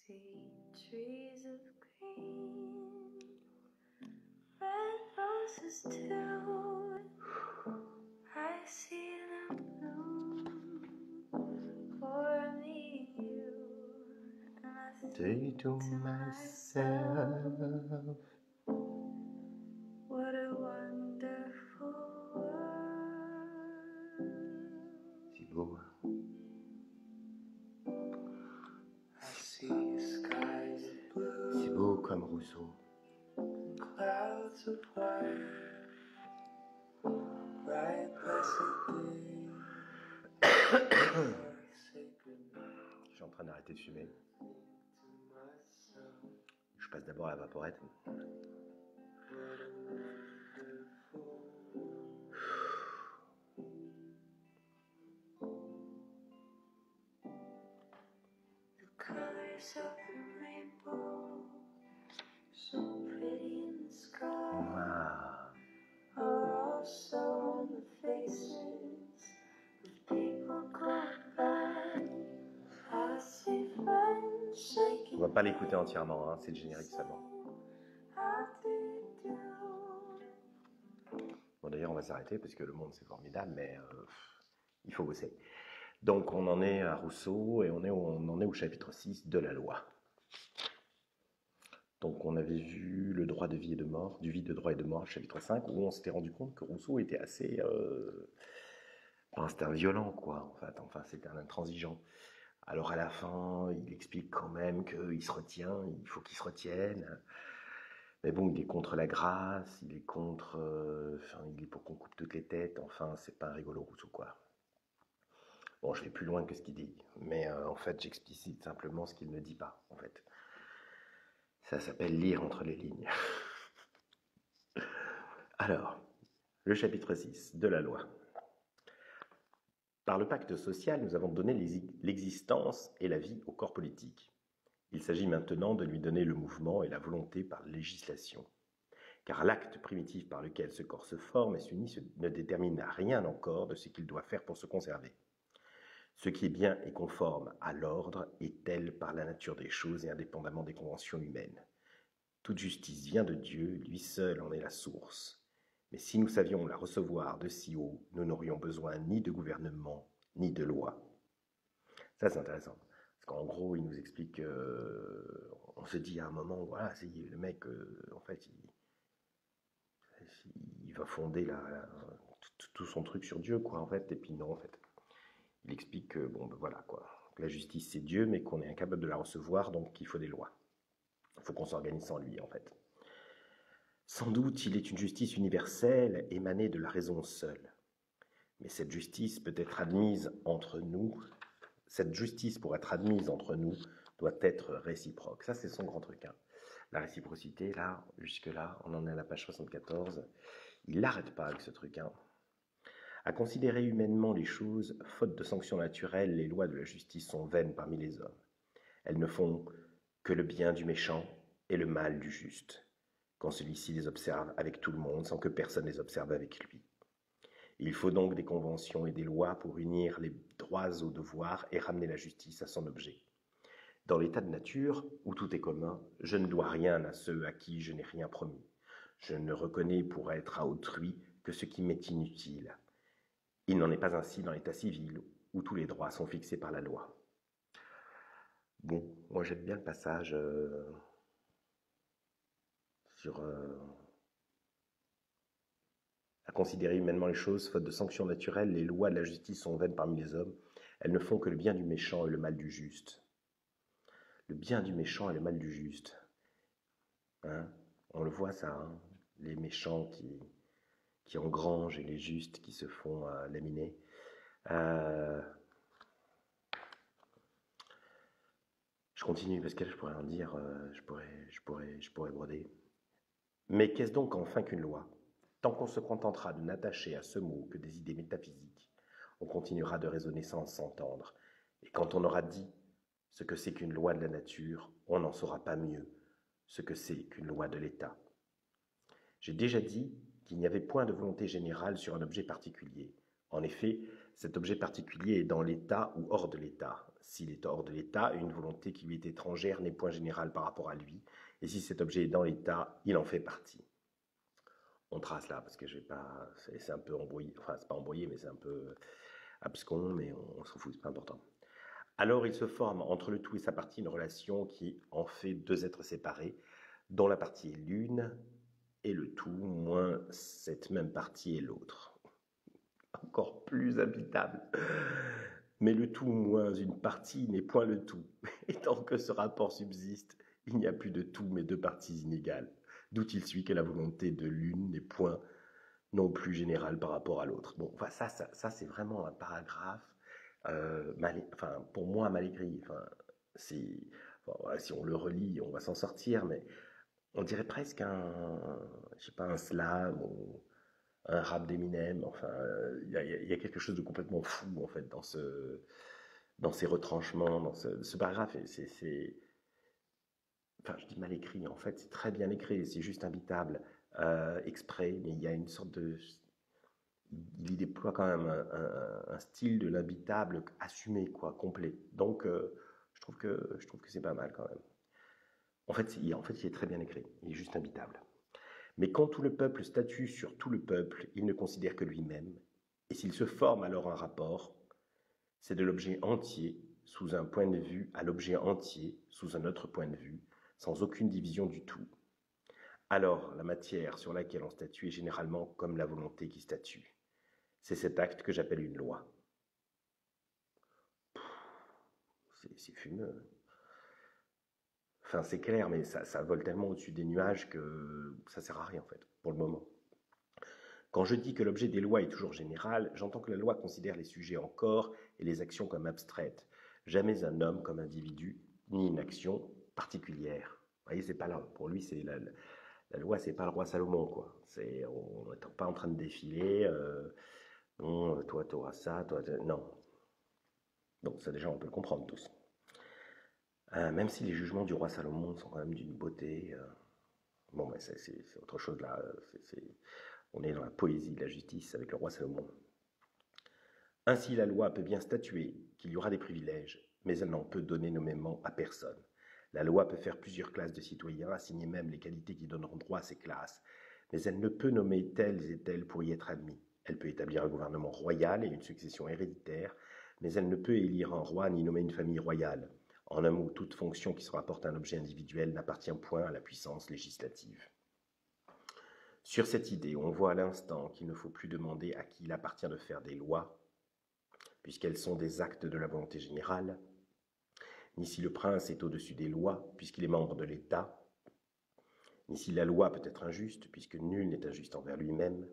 see trees of green, red roses too. I see them bloom for me and you. And I Say to myself, what a wonderful world. c'est beau. I see skies of blue, C'est beau comme Rousseau. clouds of white, bright blessed day, sacred night. Je suis en train d'arrêter de fumer. To myself, Je passe d'abord à la vaporette. what a wonderful world. The colors of the rainbow, so pretty in the sky, Ah, are also on the faces of people going by. I see friends shaking. on va pas l'écouter entièrement, hein, c'est le générique seulement. How do you do? Bon, d'ailleurs, on va s'arrêter parce que le monde c'est formidable, mais il faut bosser. Donc, on en est à Rousseau et on en est au chapitre 6 de la loi. Donc, on avait vu le droit de vie et de mort, du vide de droit et de mort, chapitre 5, où on s'était rendu compte que Rousseau était assez. Enfin, c'était un violent, quoi, en fait. Enfin, c'était un intransigeant. Alors, à la fin, il explique quand même qu'il se retient, il faut qu'il se retienne. Mais bon, il est contre la grâce, il est contre. Enfin, il est pour qu'on coupe toutes les têtes. Enfin, c'est pas un rigolo Rousseau, quoi. Bon, je vais plus loin que ce qu'il dit, mais en fait, j'explicite simplement ce qu'il ne dit pas, en fait. Ça s'appelle lire entre les lignes. Alors, le chapitre 6 de la loi. Par le pacte social, nous avons donné l'existence et la vie au corps politique. Il s'agit maintenant de lui donner le mouvement et la volonté par législation. Car l'acte primitif par lequel ce corps se forme et s'unit ne détermine rien encore de ce qu'il doit faire pour se conserver. Ce qui est bien et conforme à l'ordre est tel par la nature des choses et indépendamment des conventions humaines. Toute justice vient de Dieu, lui seul en est la source. Mais si nous savions la recevoir de si haut, nous n'aurions besoin ni de gouvernement, ni de loi. Ça, c'est intéressant. Parce qu'en gros, il nous explique on se dit à un moment, voilà, c'est le mec, en fait, il va fonder tout son truc sur Dieu, quoi, en fait. Et puis non, en fait. Il explique que, bon, ben voilà, quoi. Que la justice, c'est Dieu, mais qu'on est incapable de la recevoir, donc il faut des lois. Il faut qu'on s'organise sans lui, en fait. Sans doute, il est une justice universelle, émanée de la raison seule. Mais cette justice peut être admise entre nous. Cette justice, pour être admise entre nous, doit être réciproque. Ça, c'est son grand truc. Hein. La réciprocité, là, jusque-là, on en est à la page 74. Il n'arrête pas avec ce truc. Hein. À considérer humainement les choses, faute de sanctions naturelles, les lois de la justice sont vaines parmi les hommes. Elles ne font que le bien du méchant et le mal du juste, quand celui-ci les observe avec tout le monde sans que personne les observe avec lui. Il faut donc des conventions et des lois pour unir les droits aux devoirs et ramener la justice à son objet. Dans l'état de nature, où tout est commun, je ne dois rien à ceux à qui je n'ai rien promis. Je ne reconnais pour être à autrui que ce qui m'est inutile. Il n'en est pas ainsi dans l'état civil, où tous les droits sont fixés par la loi. Bon, moi j'aime bien le passage sur à considérer humainement les choses, faute de sanctions naturelles, les lois de la justice sont vaines parmi les hommes. Elles ne font que le bien du méchant et le mal du juste. Le bien du méchant et le mal du juste. Hein, on le voit ça, hein, les méchants qui engrangent et les justes qui se font laminer. Je continue parce que je pourrais en dire, je pourrais broder. Mais qu'est-ce donc enfin qu'une loi ? Tant qu'on se contentera de n'attacher à ce mot que des idées métaphysiques, on continuera de raisonner sans s'entendre. Et quand on aura dit ce que c'est qu'une loi de la nature, on n'en saura pas mieux ce que c'est qu'une loi de l'État. J'ai déjà dit qu'il n'y avait point de volonté générale sur un objet particulier. En effet, Cet objet particulier est dans l'état ou hors de l'état. S'il est hors de l'état, une volonté qui lui est étrangère n'est point générale par rapport à lui. Et si cet objet est dans l'état, il en fait partie. On trace là, parce que je vais pas. C'est un peu embrouillé. Enfin, c'est pas embrouillé, mais c'est un peu abscon, mais on s'en fout, c'est pas important. Alors il se forme entre le tout et sa partie une relation qui en fait deux êtres séparés, dont la partie est l'une et le tout, moins cette même partie est l'autre. Encore plus habitable. Mais le tout moins une partie n'est point le tout. Et tant que ce rapport subsiste, il n'y a plus de tout mais deux parties inégales. D'où il suit que la volonté de l'une n'est point non plus générale par rapport à l'autre. Bon, enfin, ça c'est vraiment un paragraphe pour moi mal écrit. Si on le relit, on va s'en sortir, mais on dirait presque je sais pas, un slam ou un rap d'Eminem. Enfin, il y a quelque chose de complètement fou en fait dans ces retranchements, dans ce paragraphe. Enfin, je dis mal écrit. En fait, c'est très bien écrit. C'est juste imbitable exprès, mais il y a une sorte de il y déploie quand même un style de l'imbitable assumé, quoi, complet. Donc, je trouve que c'est pas mal quand même. En fait, il est très bien écrit. Il est juste imbitable. Mais quand tout le peuple statue sur tout le peuple, il ne considère que lui-même. Et s'il se forme alors un rapport, c'est de l'objet entier sous un point de vue à l'objet entier sous un autre point de vue, sans aucune division du tout. Alors, la matière sur laquelle on statue est généralement comme la volonté qui statue. C'est cet acte que j'appelle une loi. C'est fumeux. Enfin, c'est clair, mais ça vole tellement au-dessus des nuages que ça sert à rien, en fait, pour le moment. Quand je dis que l'objet des lois est toujours général, j'entends que la loi considère les sujets en corps et les actions comme abstraites, jamais un homme comme individu, ni une action particulière. Vous voyez, c'est pas là. Pour lui, c'est la loi, c'est pas le roi Salomon, quoi. On n'est pas en train de défiler. Bon, toi, tu auras ça, toi, non. Donc ça déjà, on peut le comprendre tous. Même si les jugements du roi Salomon sont quand même d'une beauté. Bon, mais c'est autre chose là. On est dans la poésie de la justice avec le roi Salomon. Ainsi, la loi peut bien statuer qu'il y aura des privilèges, mais elle n'en peut donner nommément à personne. La loi peut faire plusieurs classes de citoyens, assigner même les qualités qui donneront droit à ces classes, mais elle ne peut nommer telles et telles pour y être admis. Elle peut établir un gouvernement royal et une succession héréditaire, mais elle ne peut élire un roi ni nommer une famille royale. En un mot, toute fonction qui se rapporte à un objet individuel n'appartient point à la puissance législative. Sur cette idée, on voit à l'instant qu'il ne faut plus demander à qui il appartient de faire des lois, puisqu'elles sont des actes de la volonté générale, ni si le prince est au-dessus des lois, puisqu'il est membre de l'État, ni si la loi peut être injuste, puisque nul n'est injuste envers lui-même,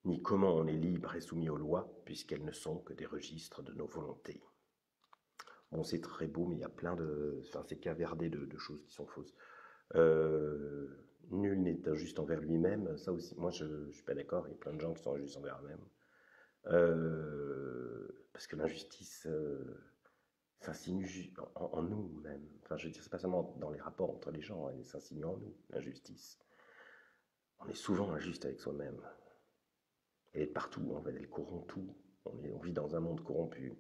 ni comment on est libre et soumis aux lois, puisqu'elles ne sont que des registres de nos volontés. Bon, c'est très beau, mais il y a plein de... Enfin, c'est caverdé de choses qui sont fausses. Nul n'est injuste envers lui-même, ça aussi, moi je ne suis pas d'accord, il y a plein de gens qui sont injustes envers eux-mêmes. Parce que l'injustice s'insinue en nous-mêmes. Enfin, je veux dire, c'est pas seulement dans les rapports entre les gens, elle s'insinue en nous, l'injustice. On est souvent injuste avec soi-même. Elle est partout, en fait, elle corrompt tout. On vit dans un monde corrompu.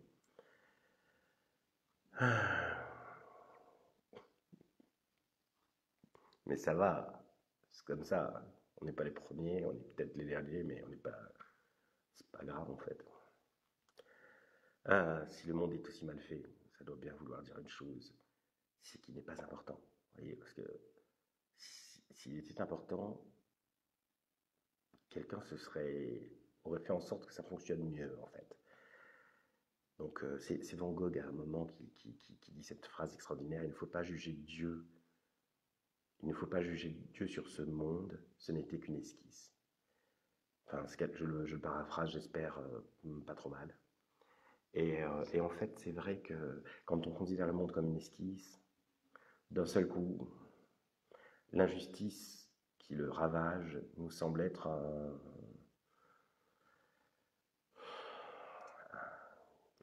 Mais ça va, c'est comme ça. On n'est pas les premiers, on est peut-être les derniers, mais on n'est pas. C'est pas grave en fait. Ah, si le monde est aussi mal fait, ça doit bien vouloir dire une chose, c'est qu'il n'est pas important. Vous voyez, parce que s'il était important, quelqu'un aurait fait en sorte que ça fonctionne mieux en fait. Donc c'est Van Gogh à un moment qui dit cette phrase extraordinaire, il ne faut pas juger Dieu. Il ne faut pas juger Dieu sur ce monde, ce n'était qu'une esquisse. Enfin, je le paraphrase, j'espère, pas trop mal. Et en fait, c'est vrai que quand on considère le monde comme une esquisse, d'un seul coup, l'injustice qui le ravage nous semble être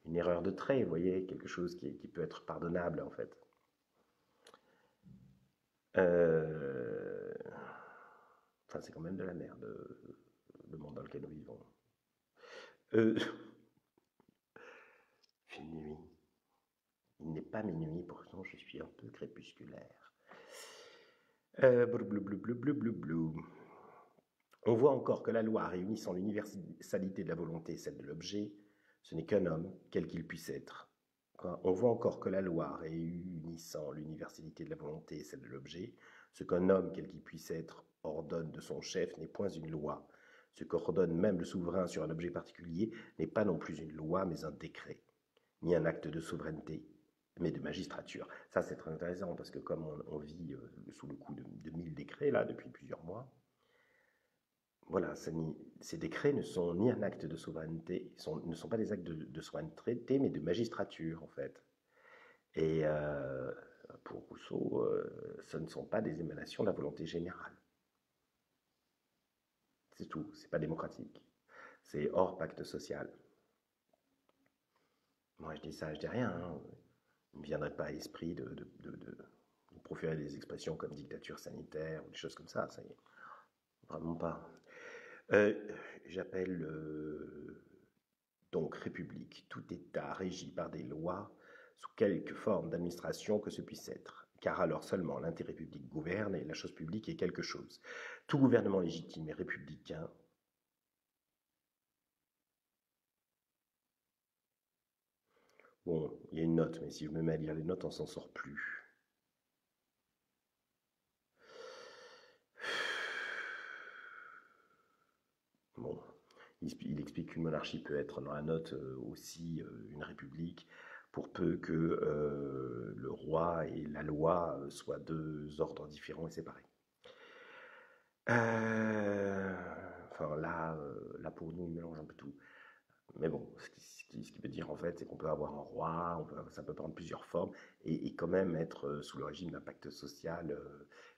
une erreur de trait, vous voyez, quelque chose qui peut être pardonnable en fait. Enfin, c'est quand même de la merde, le monde dans lequel nous vivons. Euh, Fait nuit. Il n'est pas minuit, pourtant je suis un peu crépusculaire. Blou, blou, blou, blou, blou, blou. On voit encore que la loi réunissant l'universalité de la volonté et celle de l'objet, ce n'est qu'un homme, quel qu'il puisse être. On voit encore que la loi réunissant l'universalité de la volonté et celle de l'objet, ce qu'un homme, quel qu'il puisse être, ordonne de son chef n'est point une loi. Ce qu'ordonne même le souverain sur un objet particulier n'est pas non plus une loi, mais un décret, ni un acte de souveraineté, mais de magistrature. Ça, c'est très intéressant, parce que comme on vit sous le coup de 1000 décrets, là, depuis plusieurs mois, voilà, ces décrets ne sont ni un acte de souveraineté, ne sont pas des actes de souveraineté, mais de magistrature, en fait. Et pour Rousseau, ce ne sont pas des émanations de la volonté générale. C'est tout, c'est pas démocratique. C'est hors pacte social. Moi, je dis ça, je dis rien. Hein. Il ne me viendrait pas à l'esprit de proférer des expressions comme dictature sanitaire ou des choses comme ça. Ça y est, vraiment pas. J'appelle donc république tout État régi par des lois sous quelque forme d'administration que ce puisse être, car alors seulement l'intérêt public gouverne et la chose publique est quelque chose. Tout gouvernement légitime et républicain bon, il y a une note, mais si je me mets à lire les notes, on s'en sort plus. Bon, il explique qu'une monarchie peut être dans la note aussi une république, pour peu que le roi et la loi soient deux ordres différents et séparés. Enfin là pour nous, il mélange un peu tout. Mais bon, ce qui veut dire en fait, c'est qu'on peut avoir un roi, ça peut prendre plusieurs formes, et quand même être sous le régime d'un pacte social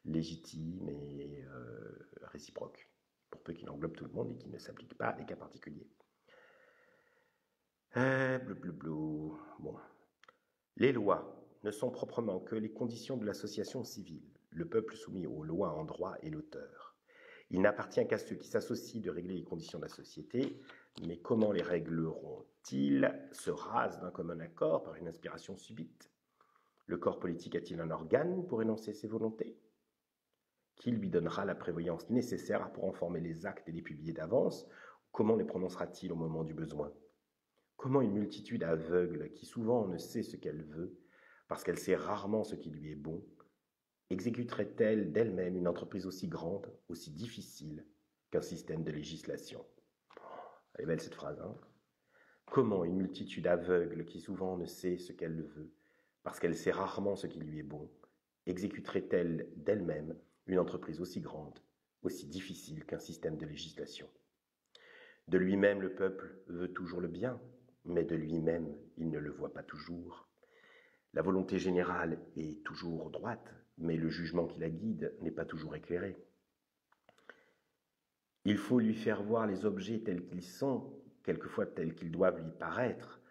légitime et réciproque, pour peu qu'il englobe tout le monde et qu'il ne s'applique pas à des cas particuliers. Blou, blou, blou. Bon. Les lois ne sont proprement que les conditions de l'association civile, le peuple soumis aux lois en droit et l'auteur. Il n'appartient qu'à ceux qui s'associent de régler les conditions de la société, mais comment les régleront-ils? Se rasent d'un commun accord par une inspiration subite? Le corps politique a-t-il un organe pour énoncer ses volontés? Qui lui donnera la prévoyance nécessaire pour en former les actes et les publier d'avance? Comment les prononcera-t-il au moment du besoin? Comment une multitude aveugle, qui souvent ne sait ce qu'elle veut, parce qu'elle sait rarement ce qui lui est bon, exécuterait-elle d'elle-même une entreprise aussi grande, aussi difficile qu'un système de législation? Elle est belle cette phrase, hein? Comment une multitude aveugle, qui souvent ne sait ce qu'elle veut, parce qu'elle sait rarement ce qui lui est bon, exécuterait-elle d'elle-même une entreprise aussi grande, aussi difficile qu'un système de législation? De lui-même, le peuple veut toujours le bien, mais de lui-même, il ne le voit pas toujours. La volonté générale est toujours droite, mais le jugement qui la guide n'est pas toujours éclairé. Il faut lui faire voir les objets tels qu'ils sont, quelquefois tels qu'ils doivent lui paraître,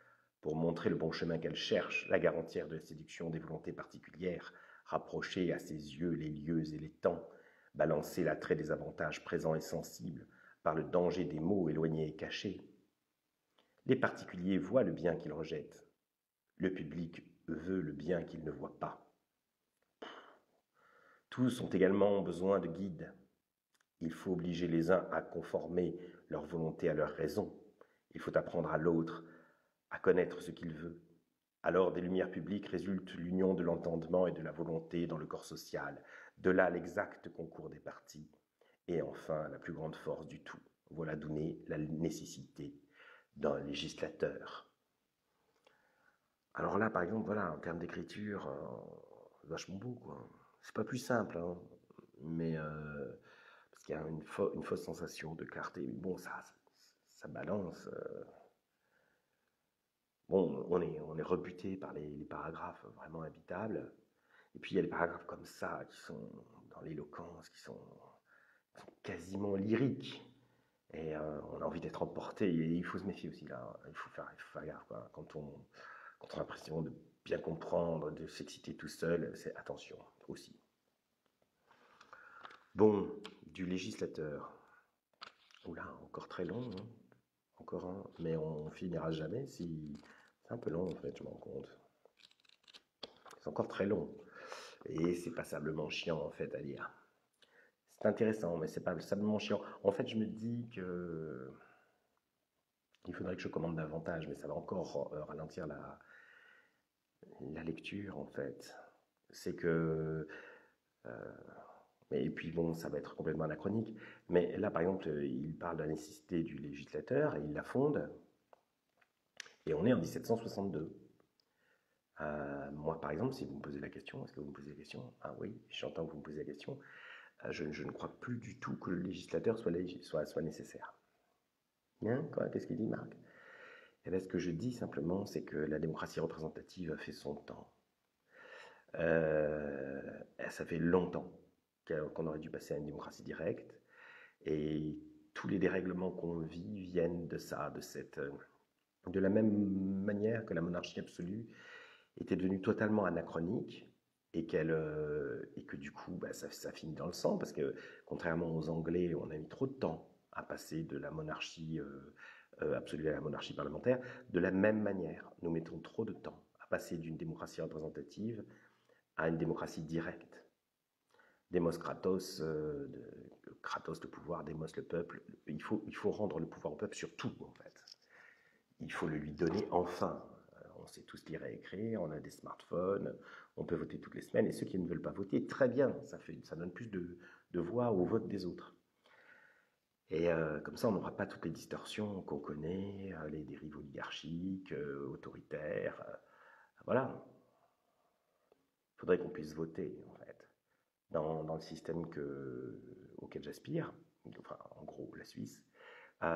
pour montrer le bon chemin qu'elle cherche, la garantir de la séduction des volontés particulières, rapprocher à ses yeux les lieux et les temps, balancer l'attrait des avantages présents et sensibles par le danger des maux éloignés et cachés. Les particuliers voient le bien qu'ils rejettent. Le public veut le bien qu'il ne voit pas. Tous ont également besoin de guides. Il faut obliger les uns à conformer leur volonté à leur raison. Il faut apprendre à l'autre à connaître ce qu'il veut. Alors des lumières publiques résulte l'union de l'entendement et de la volonté dans le corps social. De là l'exact concours des partis. Et enfin la plus grande force du tout. Voilà d'où naît la nécessité d'un législateur. Alors là, par exemple, voilà, en termes d'écriture, vachement beau, quoi. C'est pas plus simple, hein, mais parce qu'il y a une fausse sensation de clarté. Mais bon, ça balance. Bon, on est rebuté par les paragraphes vraiment habitables. Et puis il y a des paragraphes comme ça qui sont dans l'éloquence, qui sont quasiment lyriques. Et on a envie d'être emporté. Et il faut se méfier aussi là. Il faut faire gaffe, quoi. Quand on a l'impression de bien comprendre, de s'exciter tout seul, c'est attention aussi. Bon, du législateur. Oula, encore très long. Hein. encore un, mais on finira jamais si... C'est un peu long en fait, je me rends compte. C'est encore très long. Et c'est passablement chiant en fait à lire. C'est intéressant, mais c'est passablement chiant. En fait, je me dis que il faudrait que je commande davantage, mais ça va encore ralentir la lecture en fait. C'est que et puis bon, ça va être complètement anachronique. Mais là, par exemple, il parle de la nécessité du législateur et il la fonde. Et on est en 1762. Moi, par exemple, si vous me posez la question, est-ce que vous me posez la question? Ah oui, j'entends que vous me posez la question. Je ne crois plus du tout que le législateur soit nécessaire. Hein, quoi, qu'est-ce qu'il dit, Marc? Eh bien, ce que je dis simplement, c'est que la démocratie représentative a fait son temps. Ça fait longtemps qu'on aurait dû passer à une démocratie directe. Et tous les dérèglements qu'on vit viennent de ça, de la même manière que la monarchie absolue était devenue totalement anachronique et que du coup, bah, ça finit dans le sang parce que contrairement aux Anglais, on a mis trop de temps à passer de la monarchie absolue à la monarchie parlementaire. De la même manière, nous mettons trop de temps à passer d'une démocratie représentative à une démocratie directe. Demos Kratos, Kratos le pouvoir, Demos le peuple. Il faut rendre le pouvoir au peuple sur tout, en fait. Il faut le lui donner enfin. On sait tous lire et écrire, on a des smartphones, on peut voter toutes les semaines, et ceux qui ne veulent pas voter, très bien, ça donne plus de voix au vote des autres. Et comme ça, on n'aura pas toutes les distorsions qu'on connaît, les dérives oligarchiques, autoritaires. Voilà. Il faudrait qu'on puisse voter, en fait. Dans le système auquel j'aspire, enfin, en gros, la Suisse, il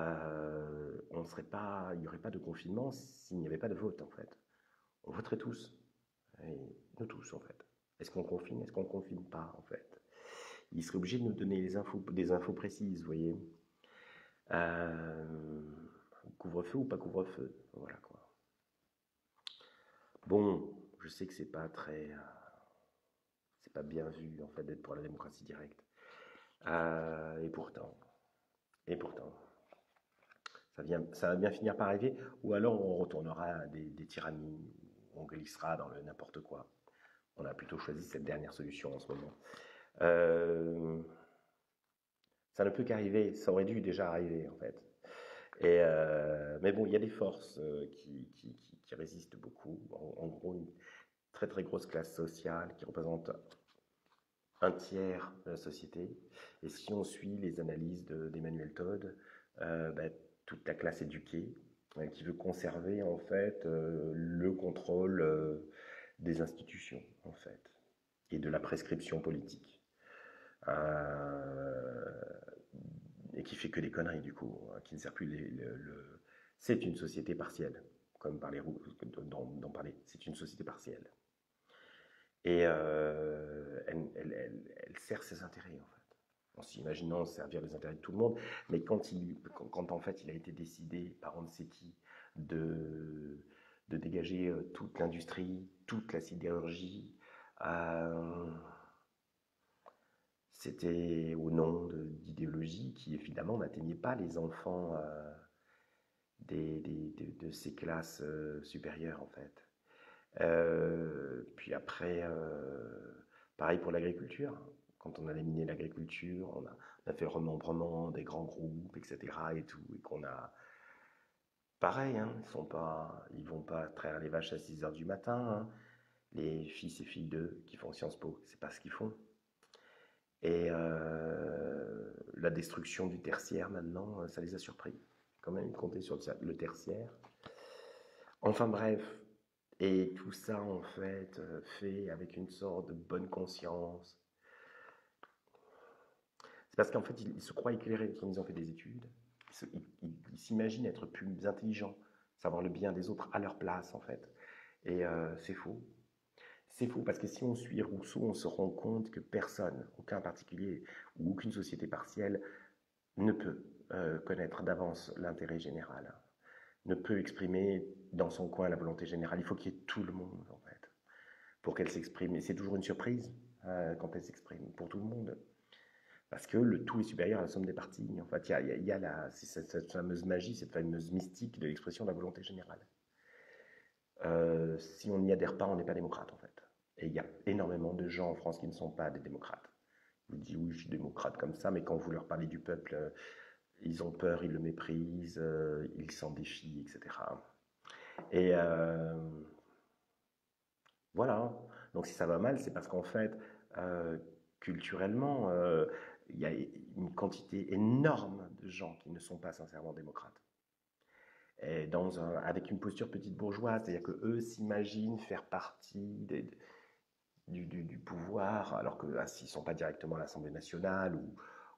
n'y aurait pas de confinement s'il n'y avait pas de vote, en fait. On voterait tous. Et nous tous, en fait. Est-ce qu'on confine? Est-ce qu'on confine pas, en fait? Il serait obligé de nous donner des infos précises, vous voyez. Couvre-feu ou pas couvre-feu? Voilà, quoi. Bon, je sais que c'est pas c'est pas bien vu, en fait, d'être pour la démocratie directe. Et pourtant, ça va bien finir par arriver, ou alors on retournera à des tyrannies, on glissera dans le n'importe quoi. On a plutôt choisi cette dernière solution en ce moment. Ça ne peut qu'arriver, ça aurait dû déjà arriver en fait. Mais bon, il y a des forces qui résistent beaucoup. En gros, une très très grosse classe sociale qui représente un tiers de la société. Et si on suit les analyses d'Emmanuel Todd, toute la classe éduquée qui veut conserver en fait le contrôle des institutions en fait et de la prescription politique. Et qui fait que des conneries du coup, qui ne sert plus C'est une société partielle, comme dont parlait. C'est une société partielle. Et elle sert ses intérêts en fait. En s'imaginant servir les intérêts de tout le monde, mais quand en fait il a été décidé par on ne sait qui de dégager toute l'industrie, toute la sidérurgie, c'était au nom d'idéologies qui évidemment n'atteignaient pas les enfants de ces classes supérieures en fait. Puis après, pareil pour l'agriculture. Quand on a éliminé l'agriculture, on a fait le remembrement des grands groupes, etc. et tout, et qu'on a... Pareil, hein, ils vont pas traire les vaches à 6 heures du matin. Hein. Les fils et filles d'eux qui font Sciences Po, c'est pas ce qu'ils font. Et la destruction du tertiaire maintenant, ça les a surpris. Quand même, compter sur le tertiaire. Enfin bref, et tout ça en fait fait avec une sorte de bonne conscience. C'est parce qu'en fait ils se croient éclairés comme ils ont fait des études. Ils s'imaginent être plus intelligents, savoir le bien des autres à leur place en fait. Et c'est faux. C'est faux parce que si on suit Rousseau, on se rend compte que personne, aucun particulier ou aucune société partielle ne peut connaître d'avance l'intérêt général, ne peut exprimer dans son coin la volonté générale. Il faut qu'il y ait tout le monde en fait pour qu'elle s'exprime. Et c'est toujours une surprise quand elle s'exprime pour tout le monde. Parce que le tout est supérieur à la somme des parties. En fait, il y a cette fameuse magie, cette fameuse mystique de l'expression de la volonté générale. Si on n'y adhère pas, on n'est pas démocrate, en fait. Et il y a énormément de gens en France qui ne sont pas des démocrates. Ils vous disent oui, je suis démocrate comme ça, mais quand vous leur parlez du peuple, ils ont peur, ils le méprisent, ils s'en défient, etc. Et voilà. Donc si ça va mal, c'est parce qu'en fait, culturellement, il y a une quantité énorme de gens qui ne sont pas sincèrement démocrates. Et avec une posture petite bourgeoise, c'est-à-dire qu'eux s'imaginent faire partie du pouvoir, alors que s'ils ne sont pas directement à l'Assemblée nationale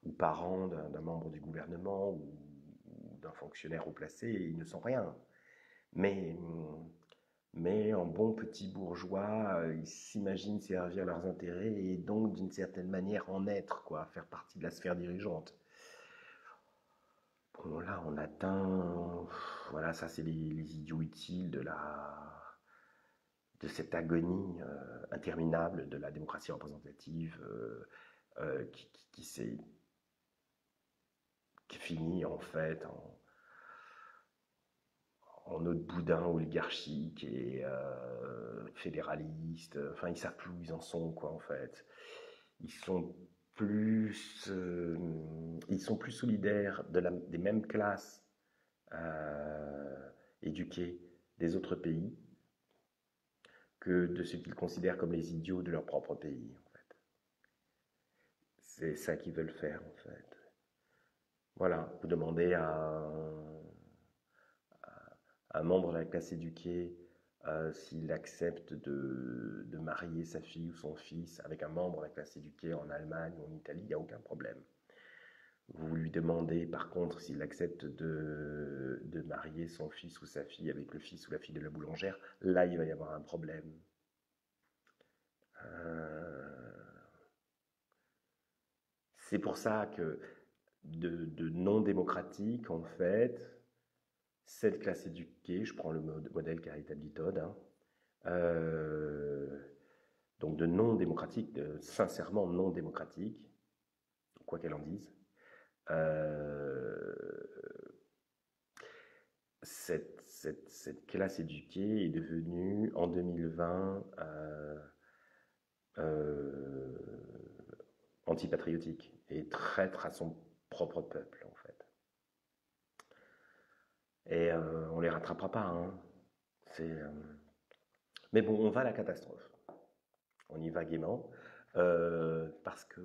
ou parents d'un membre du gouvernement ou d'un fonctionnaire haut placé, ils ne sont rien. Mais en bon petit bourgeois, ils s'imaginent servir leurs intérêts et donc d'une certaine manière en être, quoi, faire partie de la sphère dirigeante. Bon, là, on atteint, voilà, ça c'est les idiots utiles de cette agonie interminable de la démocratie représentative qui finit en fait en autre boudin oligarchique et fédéraliste. Enfin, ils savent plus où ils en sont, quoi, en fait. Ils sont ils sont plus solidaires des mêmes classes éduquées des autres pays que de ceux qu'ils considèrent comme les idiots de leur propre pays, en fait. C'est ça qu'ils veulent faire, en fait. Voilà, vous demandez à un membre de la classe éduquée s'il accepte de marier sa fille ou son fils avec un membre de la classe éduquée en Allemagne ou en Italie, il n'y a aucun problème. Vous lui demandez par contre s'il accepte de marier son fils ou sa fille avec le fils ou la fille de la boulangère, là il va y avoir un problème. C'est pour ça que de non démocratique, en fait, cette classe éduquée, je prends le modèle qu'a établi Todd, hein, donc de non démocratique, de sincèrement non démocratique, quoi qu'elle en dise, cette classe éduquée est devenue en 2020 antipatriotique et traître à son propre peuple, en fait. Et on les rattrapera pas, hein. Mais bon, on va à la catastrophe. On y va gaiement, parce que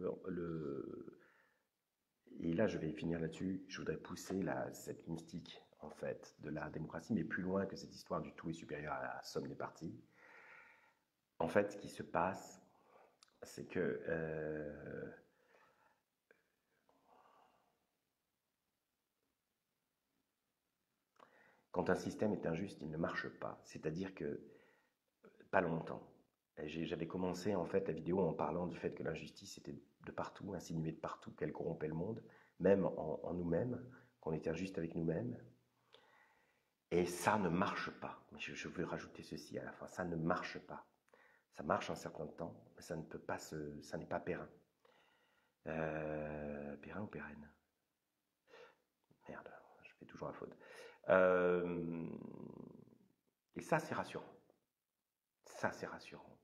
et là je vais finir là-dessus, je voudrais pousser cette mystique en fait de la démocratie, mais plus loin que cette histoire du tout est supérieur à la somme des parties. En fait, ce qui se passe, c'est que quand un système est injuste, il ne marche pas. C'est-à-dire que, pas longtemps, j'avais commencé en fait la vidéo en parlant du fait que l'injustice était de partout, insinuée de partout, qu'elle corrompait le monde, même en nous-mêmes, qu'on était injuste avec nous-mêmes. Et ça ne marche pas. Je veux rajouter ceci à la fin, ça ne marche pas. Ça marche un certain temps, mais ça ne peut pas ça n'est pas périn. Périn ou pérenne? Merde, je fais toujours la faute. Et ça, c'est rassurant. Ça, c'est rassurant.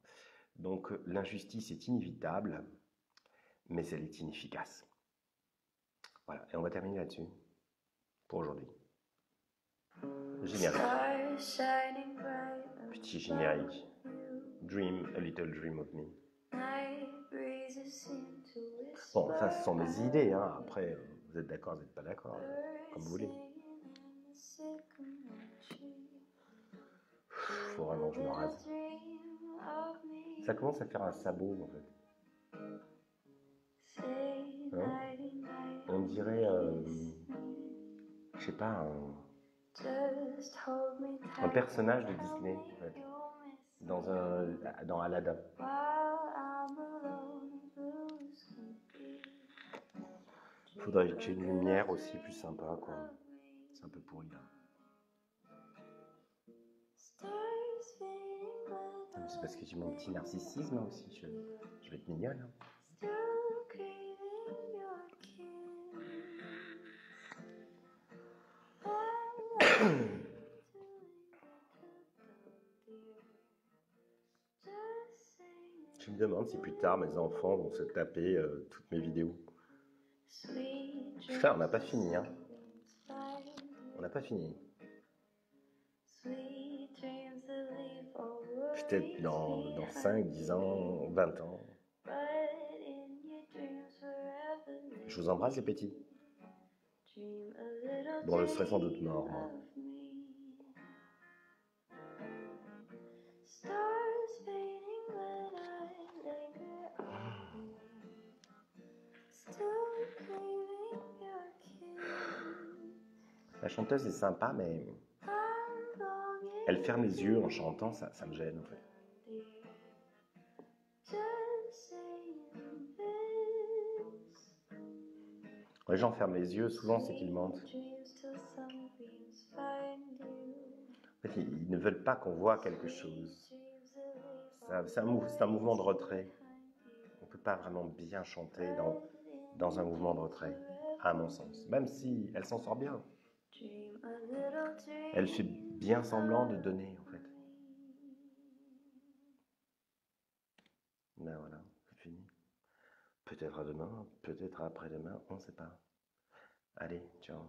Donc, l'injustice est inévitable, mais elle est inefficace. Voilà, et on va terminer là-dessus pour aujourd'hui. Générique. Petit générique. Dream a little dream of me. Bon, ça, ce sont des idées, hein. Après, vous êtes d'accord, vous n'êtes pas d'accord, comme vous voulez. Faut vraiment que je me rase. Ça commence à faire un sabot, en fait. Hein? On dirait, je sais pas, un personnage de Disney, en fait, dans Aladdin. Faudrait que j'ai une lumière aussi plus sympa, quoi. C'est un peu pourri, là. C'est parce que j'ai mon petit narcissisme aussi. Je vais être mignonne. Hein. Je me demande si plus tard mes enfants vont se taper toutes mes vidéos. Enfin, on n'a pas fini, hein. On n'a pas fini. Peut-être dans 5, 10 ans, 20 ans. Je vous embrasse les petits. Bon, je serai sans doute mort, moi. La chanteuse est sympa, mais elle ferme les yeux en chantant, ça me gêne en fait. Quand les gens ferment les yeux, souvent c'est qu'ils mentent. En fait, ils ne veulent pas qu'on voit quelque chose. C'est un mouvement de retrait. On ne peut pas vraiment bien chanter dans un mouvement de retrait, à mon sens. Même si elle s'en sort bien. Elle fait bien semblant de donner, en fait. Ben voilà, c'est fini. Peut-être à demain, peut-être après-demain, on ne sait pas. Allez, ciao.